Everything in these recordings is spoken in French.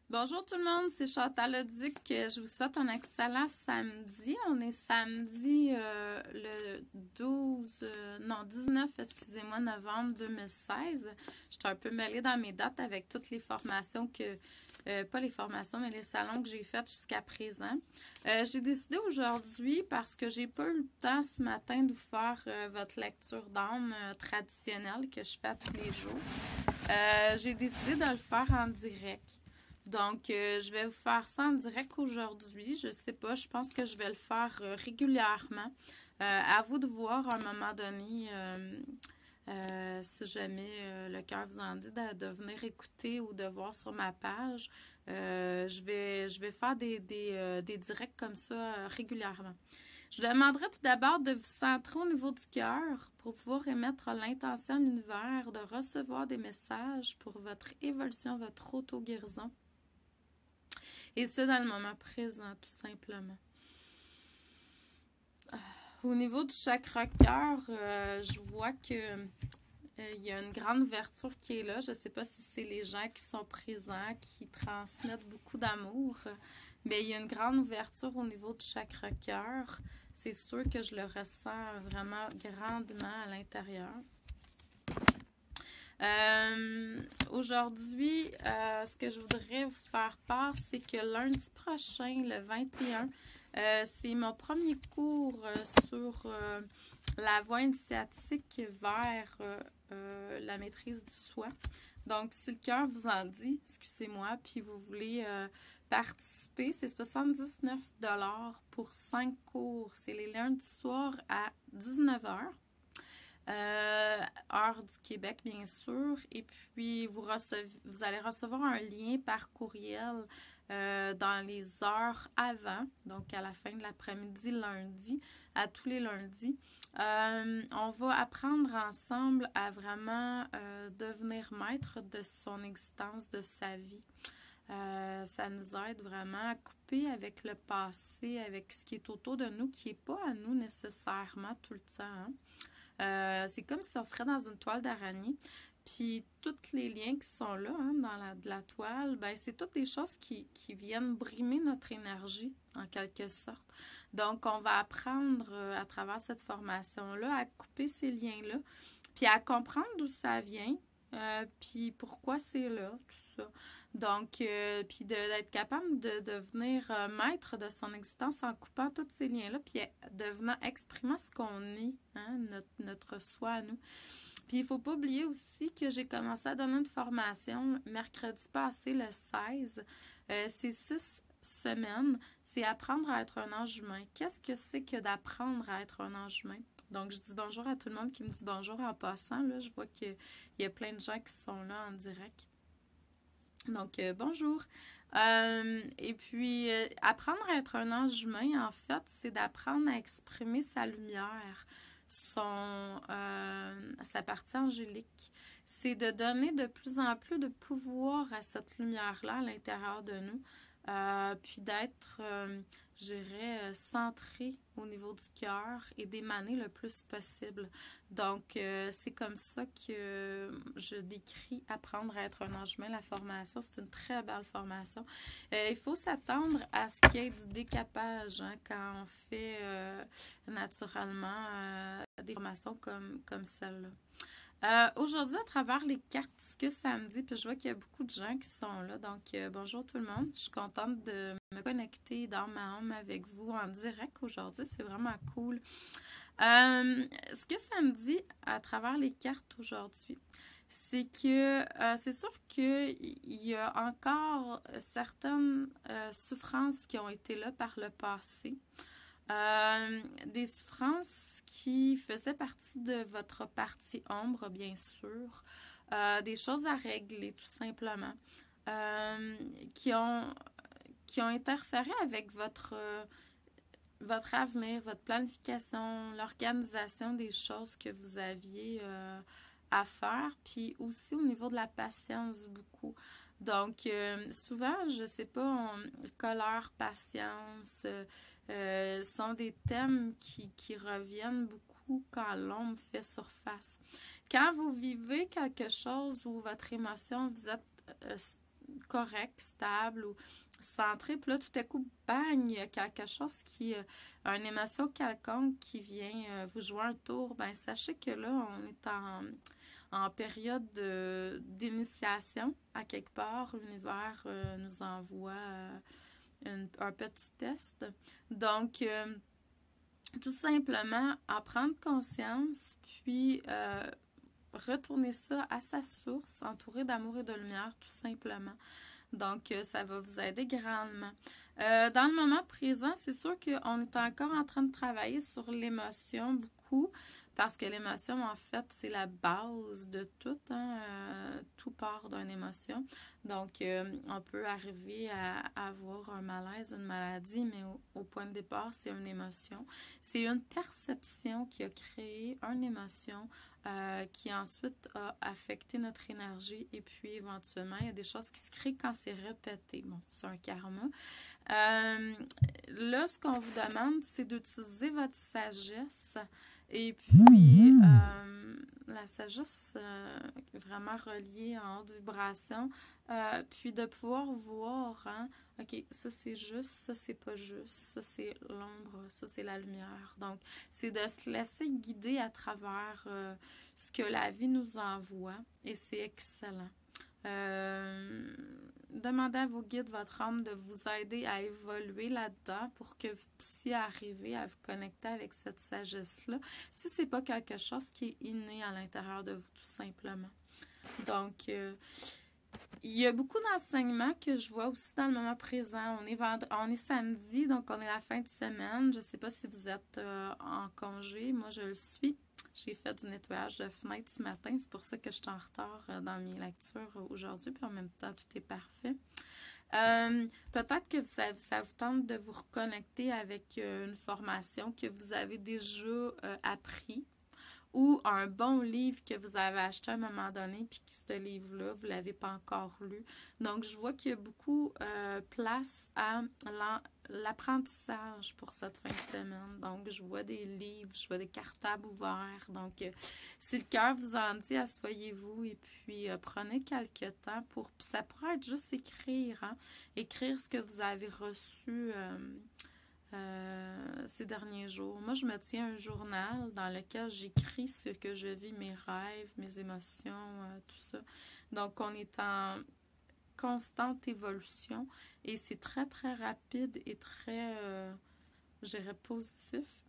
Bonjour tout le monde, c'est Chantal Leduc. Je vous souhaite un excellent samedi. On est samedi le 19, excusez-moi, novembre 2016. J'étais un peu mêlée dans mes dates avec toutes les formations pas les formations, mais les salons que j'ai faits jusqu'à présent. J'ai décidé aujourd'hui, parce que j'ai pas eu le temps ce matin de vous faire votre lecture d'âme traditionnelle que je fais tous les jours. J'ai décidé de le faire en direct. Donc, je vais vous faire ça en direct aujourd'hui. Je sais pas, je pense que je vais le faire régulièrement. À vous de voir à un moment donné, si jamais le cœur vous en dit, de venir écouter ou de voir sur ma page. Je vais faire des directs comme ça régulièrement. Je vous demanderai tout d'abord de vous centrer au niveau du cœur pour pouvoir émettre l'intention à l'univers de recevoir des messages pour votre évolution, votre auto-guérison. Et ça dans le moment présent, tout simplement. Au niveau du chakra cœur, je vois que il y a une grande ouverture qui est là. Je ne sais pas si c'est les gens qui sont présents, qui transmettent beaucoup d'amour, mais il y a une grande ouverture au niveau du chakra cœur. C'est sûr que je le ressens vraiment grandement à l'intérieur. Aujourd'hui, ce que je voudrais vous faire part, c'est que lundi prochain, le 21, c'est mon premier cours sur la voie initiatique vers la maîtrise du soi. Donc, si le cœur vous en dit, excusez-moi, puis vous voulez participer, c'est 79 $ pour 5 cours. C'est les lundis soirs à 19 h. Heure du Québec, bien sûr. Et puis, vous allez recevoir un lien par courriel dans les heures avant, donc à la fin de l'après-midi, lundi, à tous les lundis. On va apprendre ensemble à vraiment devenir maître de son existence, de sa vie. Ça nous aide vraiment à couper avec le passé, avec ce qui est autour de nous, qui n'est pas à nous nécessairement tout le temps. Hein? C'est comme si on serait dans une toile d'araignée. Puis tous les liens qui sont là, hein, dans la toile, ben, c'est toutes des choses qui viennent brimer notre énergie, en quelque sorte. Donc, on va apprendre à travers cette formation-là à couper ces liens-là, puis à comprendre d'où ça vient, puis pourquoi c'est là, tout ça. Donc, puis d'être capable de devenir maître de son existence en coupant tous ces liens-là, puis devenant exprimant ce qu'on est, hein, notre soi à nous. Puis, il ne faut pas oublier aussi que j'ai commencé à donner une formation mercredi passé, le 16. C'est 6 semaines. C'est apprendre à être un ange humain. Qu'est-ce que c'est que d'apprendre à être un ange humain? Donc, je dis bonjour à tout le monde qui me dit bonjour en passant. Là, je vois qu'il y a plein de gens qui sont là en direct. Donc, bonjour. Et puis, apprendre à être un ange humain, en fait, c'est d'apprendre à exprimer sa lumière, sa partie angélique. C'est de donner de plus en plus de pouvoir à cette lumière-là à l'intérieur de nous. Puis d'être, je dirais, centré au niveau du cœur et d'émaner le plus possible. Donc, c'est comme ça que je décris apprendre à être un ange humain, la formation. C'est une très belle formation. Il faut s'attendre à ce qu'il y ait du décapage, hein, quand on fait naturellement des formations comme celle-là. Aujourd'hui, à travers les cartes, ce que ça me dit, puis je vois qu'il y a beaucoup de gens qui sont là. Donc, bonjour tout le monde. Je suis contente de me connecter dans ma âme avec vous en direct aujourd'hui. C'est vraiment cool. Ce que ça me dit à travers les cartes aujourd'hui, c'est que c'est sûr qu'il y a encore certaines souffrances qui ont été là par le passé. Des souffrances qui faisaient partie de votre partie ombre, bien sûr. Des choses à régler, tout simplement. Qui ont interféré avec votre avenir, votre planification, l'organisation des choses que vous aviez à faire, puis aussi au niveau de la patience, beaucoup. Donc, souvent, je sais pas, colère, patience, sont des thèmes qui reviennent beaucoup quand l'ombre fait surface. Quand vous vivez quelque chose où votre émotion, vous êtes correct, stable ou centré. Puis là, tout à coup, bang, il y a quelque chose une émotion quelconque qui vient vous jouer un tour. Ben, sachez que là, on est en période d'initiation. À quelque part, l'univers nous envoie un petit test. Donc, tout simplement, en prendre conscience, puis retourner ça à sa source, entouré d'amour et de lumière, tout simplement. Donc, ça va vous aider grandement. Dans le moment présent, c'est sûr qu'on est encore en train de travailler sur l'émotion beaucoup, parce que l'émotion, en fait, c'est la base de tout. Hein? Tout part d'une émotion. Donc, on peut arriver à avoir un malaise, une maladie, mais au point de départ, c'est une émotion. C'est une perception qui a créé une émotion qui ensuite a affecté notre énergie et puis éventuellement, il y a des choses qui se créent quand c'est répété. Bon, c'est un karma. Là, ce qu'on vous demande, c'est d'utiliser votre sagesse et puis la sagesse vraiment reliée en haute vibration, puis de pouvoir voir, hein, OK, ça c'est juste, ça c'est pas juste, ça c'est l'ombre, ça c'est la lumière. Donc, c'est de se laisser guider à travers ce que la vie nous envoie et c'est excellent. Demandez à vos guides, votre âme, de vous aider à évoluer là-dedans pour que vous puissiez arriver à vous connecter avec cette sagesse-là, si ce n'est pas quelque chose qui est inné à l'intérieur de vous, tout simplement. Donc, il y a beaucoup d'enseignements que je vois aussi dans le moment présent. On est samedi, donc on est la fin de semaine. Je ne sais pas si vous êtes en congé. Moi, je le suis. J'ai fait du nettoyage de fenêtres ce matin. C'est pour ça que je suis en retard dans mes lectures aujourd'hui. Puis en même temps, tout est parfait. Peut-être que ça vous tente de vous reconnecter avec une formation que vous avez déjà appris ou un bon livre que vous avez acheté à un moment donné puis que ce livre-là, vous ne l'avez pas encore lu. Donc, je vois qu'il y a beaucoup place à l'apprentissage pour cette fin de semaine. Donc, je vois des livres, je vois des cartables ouverts. Donc, si le cœur vous en dit, asseyez-vous et puis prenez quelques temps pour... Puis ça pourrait être juste écrire, hein? Écrire ce que vous avez reçu ces derniers jours. Moi, je me tiens un journal dans lequel j'écris ce que je vis, mes rêves, mes émotions, tout ça. Donc, on est en constante évolution et c'est très, très rapide et très, je dirais, positif,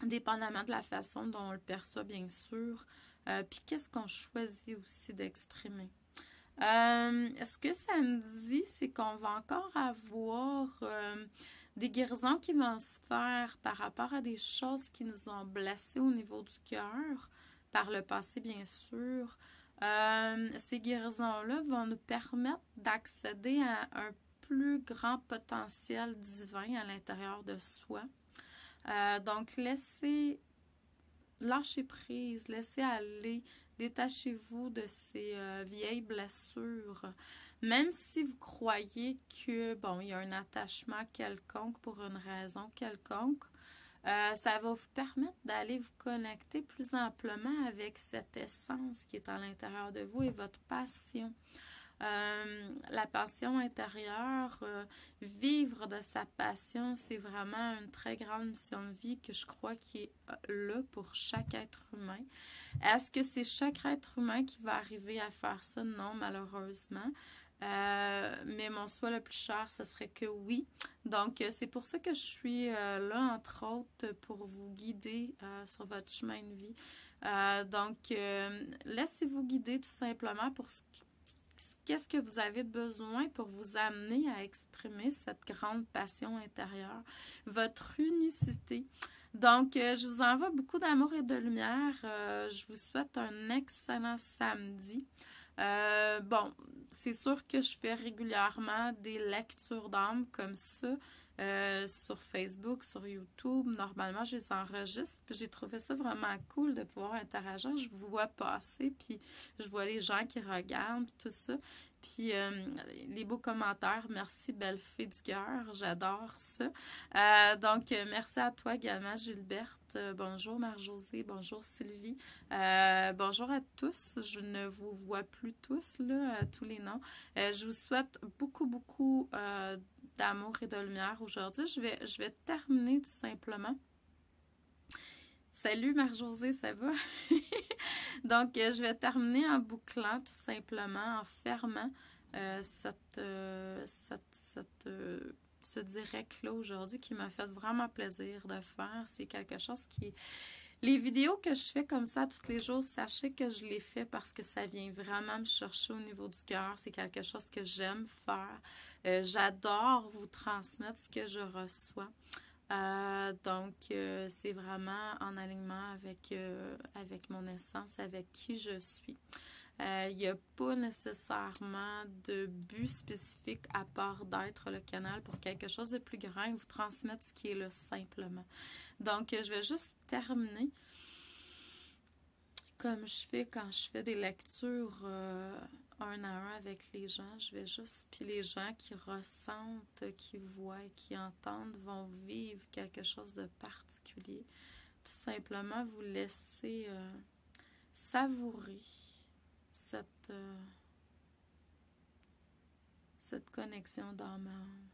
dépendamment de la façon dont on le perçoit, bien sûr. Puis, qu'est-ce qu'on choisit aussi d'exprimer? Ce que ça me dit, c'est qu'on va encore avoir des guérisons qui vont se faire par rapport à des choses qui nous ont blessés au niveau du cœur, par le passé, bien sûr. Ces guérisons-là vont nous permettre d'accéder à un plus grand potentiel divin à l'intérieur de soi. Donc, lâchez prise, laissez aller, détachez-vous de ces vieilles blessures. Même si vous croyez que, bon, il y a un attachement quelconque pour une raison quelconque, ça va vous permettre d'aller vous connecter plus amplement avec cette essence qui est à l'intérieur de vous et votre passion. La passion intérieure, vivre de sa passion, c'est vraiment une très grande mission de vie que je crois qui est là pour chaque être humain. Est-ce que c'est chaque être humain qui va arriver à faire ça? Non, malheureusement. Mais mon souhait le plus cher, ce serait que oui. Donc, c'est pour ça que je suis là, entre autres, pour vous guider sur votre chemin de vie. Donc, laissez-vous guider tout simplement pour qu'est-ce que vous avez besoin pour vous amener à exprimer cette grande passion intérieure, votre unicité. Donc, je vous envoie beaucoup d'amour et de lumière. Je vous souhaite un excellent samedi. Bon, c'est sûr que je fais régulièrement des lectures d'âme comme ça. sur Facebook, sur YouTube. Normalement, je les enregistre. Puis j'ai trouvé ça vraiment cool de pouvoir interagir. Je vous vois passer, puis je vois les gens qui regardent, puis tout ça. Puis les beaux commentaires. Merci, belle fée du cœur. J'adore ça. Donc, merci à toi également, Gilberte. Bonjour, Marc-Josée. Bonjour, Sylvie. Bonjour à tous. Je ne vous vois plus tous, là, tous les noms. Je vous souhaite beaucoup, beaucoup d'amour et de lumière aujourd'hui. Je vais terminer tout simplement. Salut Marie-Josée, ça va? Donc, je vais terminer en bouclant tout simplement, en fermant ce direct-là aujourd'hui qui m'a fait vraiment plaisir de faire. C'est quelque chose qui... Les vidéos que je fais comme ça tous les jours, sachez que je les fais parce que ça vient vraiment me chercher au niveau du cœur. C'est quelque chose que j'aime faire. J'adore vous transmettre ce que je reçois. Donc, c'est vraiment en alignement avec mon essence, avec qui je suis. Il n'y a pas nécessairement de but spécifique à part d'être le canal pour quelque chose de plus grand et vous transmettre ce qui est là simplement. Donc, je vais juste terminer comme je fais quand je fais des lectures un à un avec les gens. Je vais juste... Puis les gens qui ressentent, qui voient, qui entendent vont vivre quelque chose de particulier. Tout simplement vous laisser savourer cette connexion d'âme à âme.